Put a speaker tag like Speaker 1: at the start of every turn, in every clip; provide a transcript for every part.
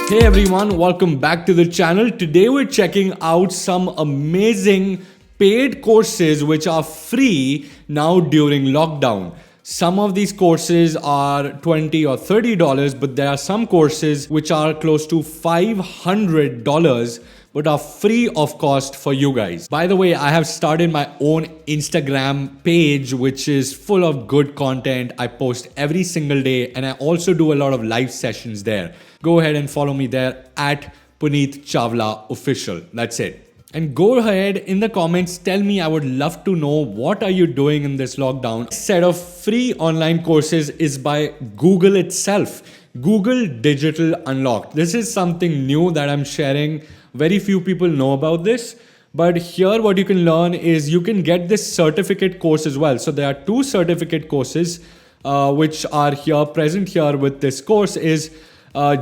Speaker 1: Hey everyone, welcome back to the channel. Today we're checking out some amazing paid courses which are free now during lockdown. Some of these courses are $20 or $30, but there are some courses which are close to $500 but are free of cost for you guys. By the way, I have started my own Instagram page which is full of good content. I post every single day and I also do a lot of live sessions there. Go ahead and follow me there at Puneet Chawla Official. That's it. And go ahead in the comments, tell me, I would love to know what are you doing in this lockdown. This set of free online courses is by Google itself. Google Digital Unlocked. This is something new that I'm sharing. Very few people know about this. But here what you can learn is you can get this certificate course as well. So there are two certificate courses which are here present here with this course is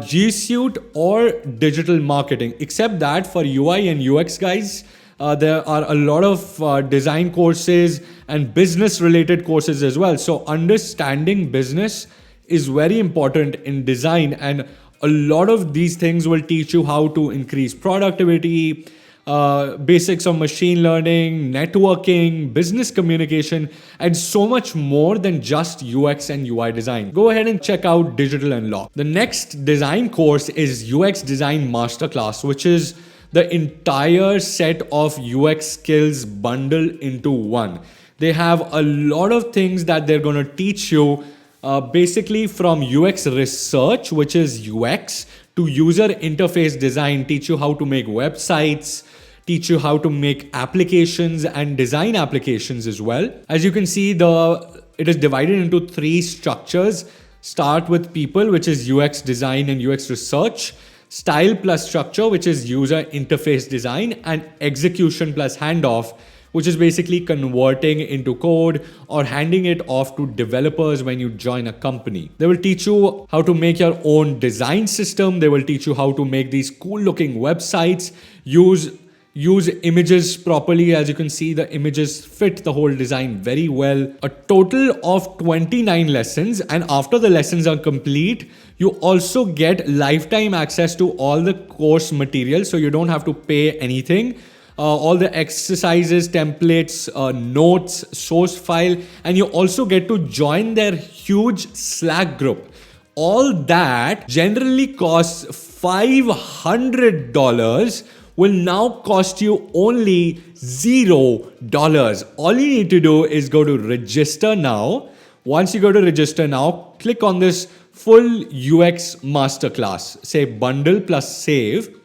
Speaker 1: G Suite or digital marketing. Except that for UI and UX guys, there are a lot of design courses and business related courses as well. So understanding business is very important in design, and a lot of these things will teach you how to increase productivity, basics of machine learning, networking, business communication, and so much more than just UX and UI design. Go ahead and check out Digital Unlock. The next design course is UX Design Masterclass, which is the entire set of UX skills bundled into one. They have a lot of things that they're going to teach you, basically from UX research, which is UX, to user interface design, teach you how to make websites, teach you how to make applications and design applications as well. As you can see, it is divided into three structures. Start with people, which is UX design and UX research. Style plus structure, which is user interface design. And execution plus handoff, which is basically converting into code or handing it off to developers when you join a company. They will teach you how to make your own design system. They will teach you how to make these cool looking websites, use images properly. As you can see, the images fit the whole design very well. A total of 29 lessons, and after the lessons are complete, you also get lifetime access to all the course material, so you don't have to pay anything. All the exercises, templates, notes, source file, and you also get to join their huge Slack group. All that generally costs $500 will now cost you only $0. All you need to do is go to register now. Once you go to register now, click on this full UX masterclass, say bundle plus save.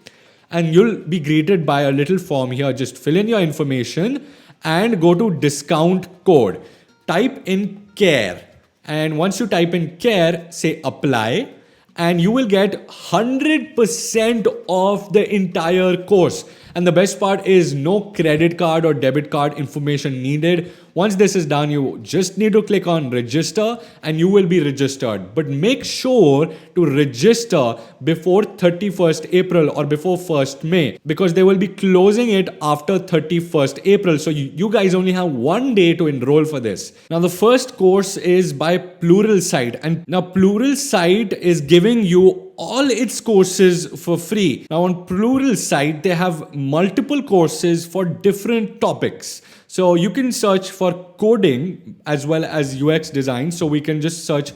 Speaker 1: And you'll be greeted by a little form here. Just fill in your information and go to discount code. Type in CARE. And once you type in CARE, say apply. And you will get 100% of the entire course. And the best part is no credit card or debit card information needed. Once this is done, you just need to click on register and you will be registered. But make sure to register before 31st April or before 1st May, because they will be closing it after 31st April. So you guys only have 1 day to enroll for this. Now the first course is by Pluralsight, and now Pluralsight is giving you all its courses for free. Now on Pluralsight, they have multiple courses for different topics. So you can search for coding as well as UX design. So we can just search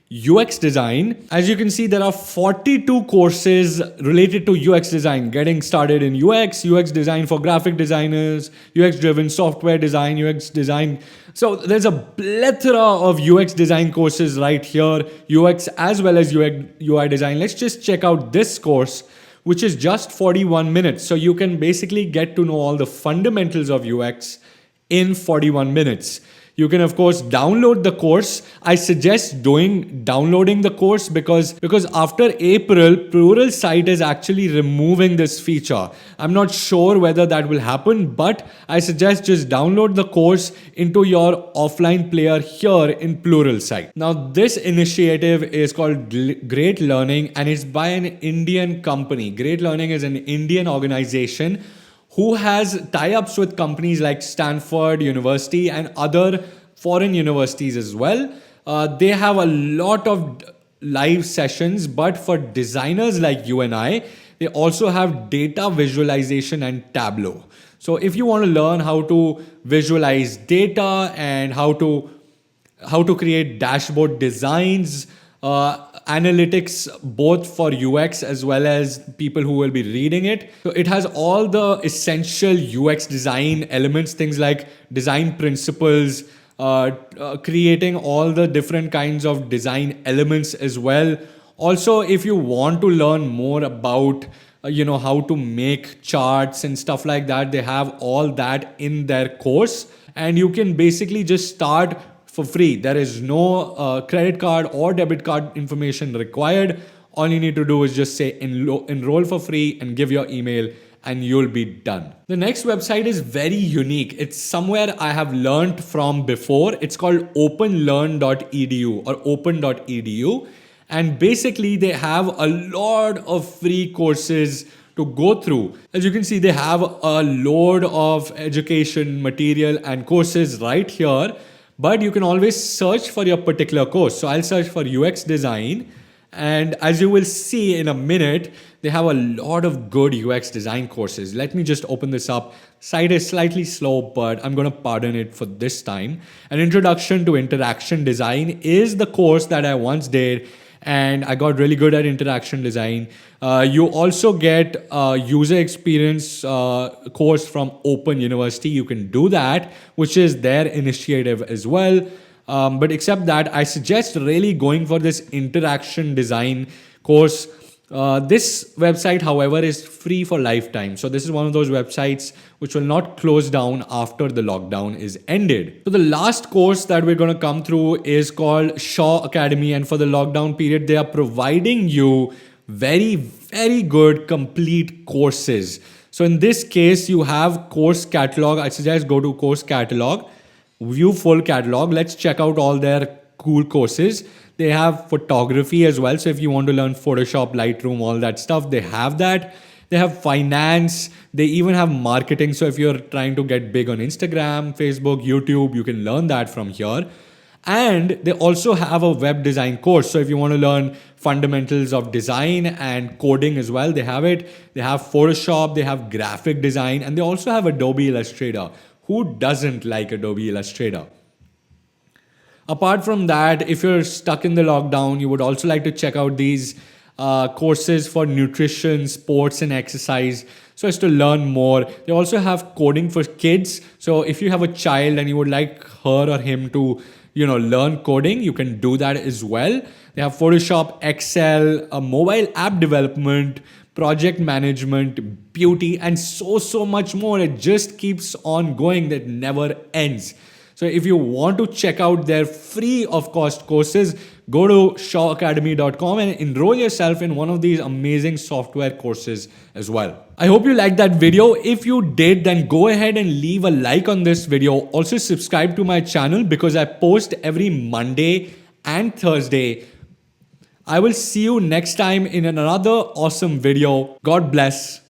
Speaker 1: UX design. As you can see, there are 42 courses related to UX design, getting started in UX design for graphic designers, UX driven software design, UX design. So there's a plethora of UX design courses right here, UX as well as UI design. Let's just check out this course, which is just 41 minutes. So you can basically get to know all the fundamentals of UX in 41 minutes. You can of course download the course. I suggest downloading the course because after April, Pluralsight is actually removing this feature. I'm not sure whether that will happen, but I suggest just download the course into your offline player here in Pluralsight. Now this initiative is called Great Learning and it's by an Indian company. Great Learning is an Indian organization who has tie-ups with companies like Stanford University and other foreign universities as well. They have a lot of live sessions, but for designers like you and I, they also have data visualization and Tableau. So if you want to learn how to visualize data and how to create dashboard designs, analytics, both for UX as well as people who will be reading it. So it has all the essential UX design elements, things like design principles, creating all the different kinds of design elements as well. Also, if you want to learn more about how to make charts and stuff like that, they have all that in their course, and you can basically just start for free. There is no credit card or debit card information required. All you need to do is just say enroll for free and give your email, and you'll be done. The next website is very unique. It's somewhere I have learned from before. It's called openlearn.edu or open.edu. And basically they have a lot of free courses to go through. As you can see, they have a load of education material and courses right here, but you can always search for your particular course. So I'll search for UX design, and as you will see in a minute, they have a lot of good UX design courses. Let me just open this up. Site is slightly slow, but I'm going to pardon it for this time. An Introduction to Interaction Design is the course that I once did, and I got really good at interaction design. You also get a user experience course from Open University. You can do that, which is their initiative as well. But except that, I suggest really going for this interaction design course. This website, however, is free for lifetime. So this is one of those websites which will not close down after the lockdown is ended. So the last course that we're going to come through is called Shaw Academy. And for the lockdown period, they are providing you very, very good complete courses. So in this case, you have course catalog. I suggest go to course catalog, view full catalog. Let's check out all their cool courses. They have photography as well. So if you want to learn Photoshop, Lightroom, all that stuff, they have that. They have finance. They even have marketing. So if you're trying to get big on Instagram, Facebook, YouTube, you can learn that from here. And they also have a web design course. So if you want to learn fundamentals of design and coding as well, they have it. They have Photoshop, they have graphic design, and they also have Adobe Illustrator. Who doesn't like Adobe Illustrator? Apart from that, if you're stuck in the lockdown, you would also like to check out these courses for nutrition, sports, and exercise, so as to learn more. They also have coding for kids. So if you have a child and you would like her or him to learn coding, you can do that as well. They have Photoshop, Excel, mobile app development, project management, beauty, and so much more. It just keeps on going. That never ends. So if you want to check out their free of cost courses, go to shawacademy.com and enroll yourself in one of these amazing software courses as well. I hope you liked that video. If you did, then go ahead and leave a like on this video. Also subscribe to my channel because I post every Monday and Thursday. I will see you next time in another awesome video. God bless.